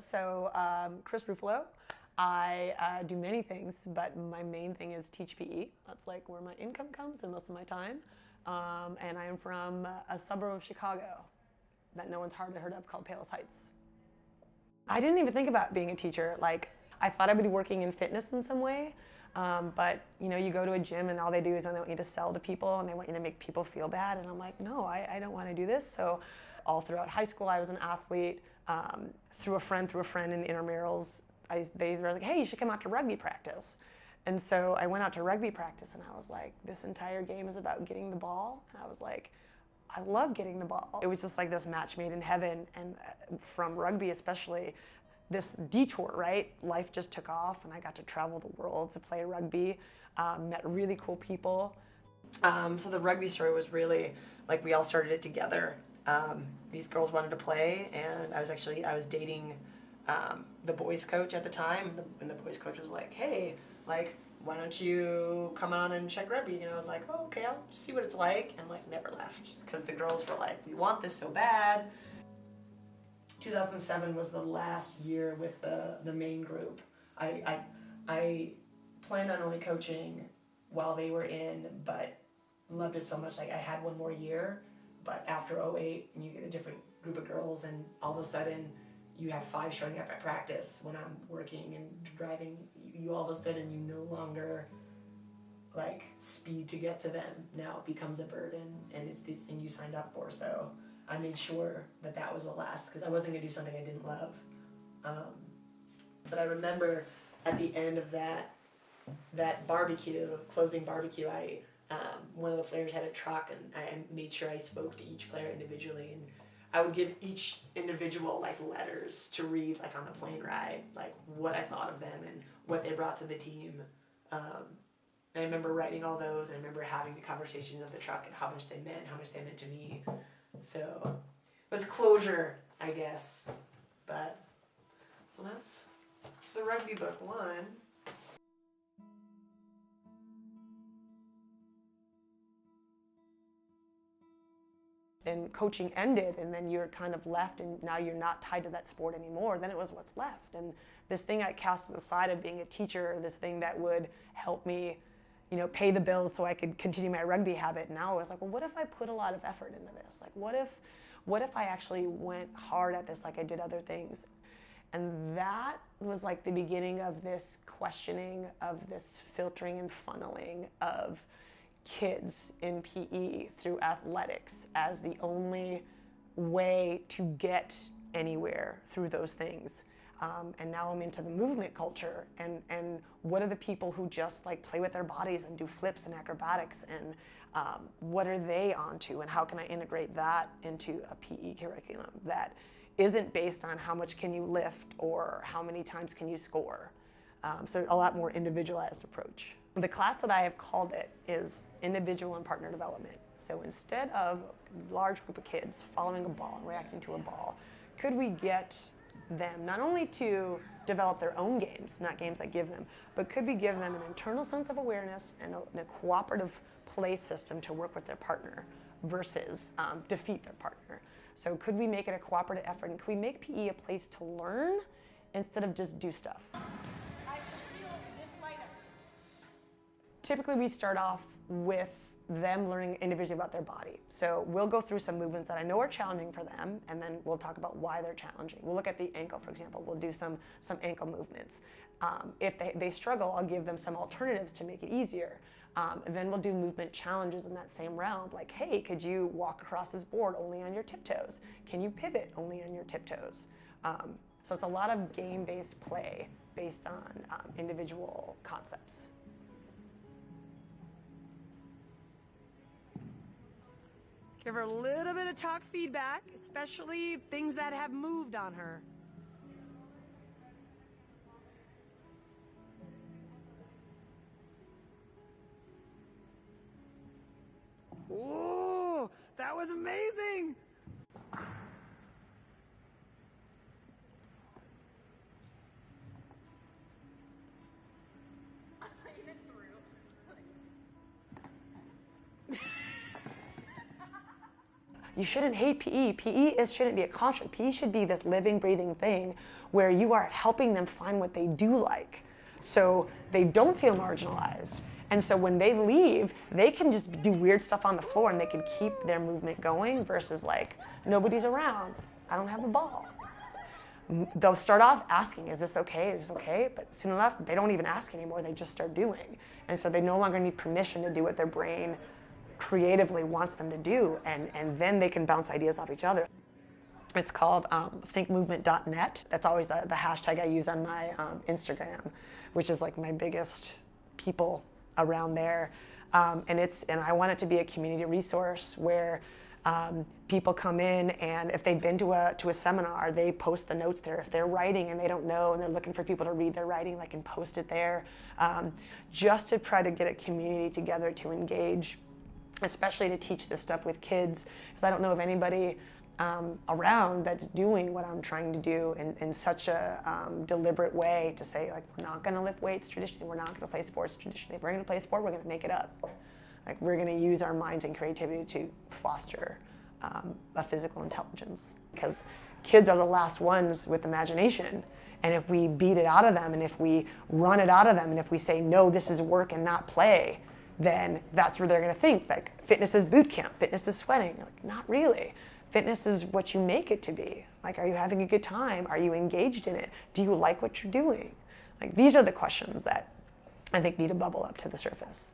So Chris Ruffolo. I do many things, but my main thing is teach PE. That's like where my income comes and most of my time. And I am from a suburb of Chicago that no one's hardly heard of called Palos Heights. I didn't even think about being a teacher. Like, I thought I would be working in fitness in some way, but you know, you go to a gym and all they do is they want you to sell to people and they want you to make people feel bad. And I'm like, no, I don't want to do this. So all throughout high school, I was an athlete. Through a friend in intramurals, they were like, hey, you should come out to rugby practice. And so I went out to rugby practice and I was like, this entire game is about getting the ball. And I was like, I love getting the ball. It was just like this match made in heaven. And from rugby especially, this detour, right? Life just took off and I got to travel the world to play rugby, met really cool people. So the rugby story was really like we all started it together. These girls wanted to play and I was dating the boys coach at the time, and the boys coach was like, hey, like, why don't you come on and check rugby? And I was like, oh, okay, I'll just see what it's like, and like never left because the girls were like, we want this so bad. 2007 was the last year with the main group. I planned on only coaching while they were in, but loved it so much. Like I had one more year, but after 08, and you get a different group of girls, and all of a sudden you have 5 showing up at practice when I'm working and driving. You all of a sudden, you no longer like speed to get to them. Now it becomes a burden, and it's this thing you signed up for. So I made sure that that was the last, because I wasn't gonna do something I didn't love. But I remember at the end of that barbecue, closing barbecue, one of the players had a truck, and I made sure I spoke to each player individually, and I would give each individual like letters to read like on the plane ride, like what I thought of them and what they brought to the team. And I remember writing all those, and I remember having the conversations of the truck and how much they meant to me. So it was closure, I guess. But so that's the rugby book 1. And coaching ended, and then you're kind of left, and now you're not tied to that sport anymore. Then it was what's left, and this thing I cast to the side of being a teacher, this thing that would help me, you know, pay the bills so I could continue my rugby habit. Now I was like, well, what if I put a lot of effort into this? Like, what if I actually went hard at this like I did other things? And that was like the beginning of this questioning, of this filtering and funneling of kids in PE through athletics as the only way to get anywhere through those things. And now I'm into the movement culture, and what are the people who just like play with their bodies and do flips and acrobatics, and what are they onto, and how can I integrate that into a PE curriculum that isn't based on how much can you lift or how many times can you score. So a lot more individualized approach. The class that I have called it is individual and partner development. So instead of a large group of kids following a ball and reacting to a ball, could we get them not only to develop their own games, not games I give them, but could we give them an internal sense of awareness and a cooperative play system to work with their partner versus defeat their partner. So could we make it a cooperative effort, and could we make PE a place to learn instead of just do stuff? Typically we start off with them learning individually about their body. So we'll go through some movements that I know are challenging for them, and then we'll talk about why they're challenging. We'll look at the ankle, for example. We'll do some ankle movements. If they struggle, I'll give them some alternatives to make it easier. Then we'll do movement challenges in that same realm, like, hey, could you walk across this board only on your tiptoes? Can you pivot only on your tiptoes? So it's a lot of game-based play based on individual concepts. Give her a little bit of talk feedback, especially things that have moved on her. Oh, that was amazing! You shouldn't hate PE. Shouldn't be a construct. PE should be this living, breathing thing where you are helping them find what they do like, so they don't feel marginalized. And so when they leave, they can just do weird stuff on the floor and they can keep their movement going versus like, nobody's around, I don't have the ball. They'll start off asking, is this okay? Is this okay? But soon enough, they don't even ask anymore. They just start doing. And so they no longer need permission to do what their brain creatively wants them to do. And then they can bounce ideas off each other. It's called thinkmovement.net. That's always the hashtag I use on my Instagram, which is like my biggest people around there. And I want it to be a community resource where people come in, and if they've been to a seminar, they post the notes there. If they're writing and they don't know and they're looking for people to read their writing, they can post it there. Just to try to get a community together to engage, especially to teach this stuff with kids, because I don't know of anybody around that's doing what I'm trying to do in such a deliberate way, to say, like, we're not going to lift weights traditionally, we're not going to play sports traditionally. If we're going to play sport, we're going to make it up. Like, we're going to use our minds and creativity to foster a physical intelligence, because kids are the last ones with imagination. And if we beat it out of them, and if we run it out of them, and if we say, no, this is work and not play, then that's where they're going to think, like, fitness is boot camp, fitness is sweating. Like, not really. Fitness is what you make it to be. Like, are you having a good time? Are you engaged in it? Do you like what you're doing? Like, these are the questions that I think need to bubble up to the surface.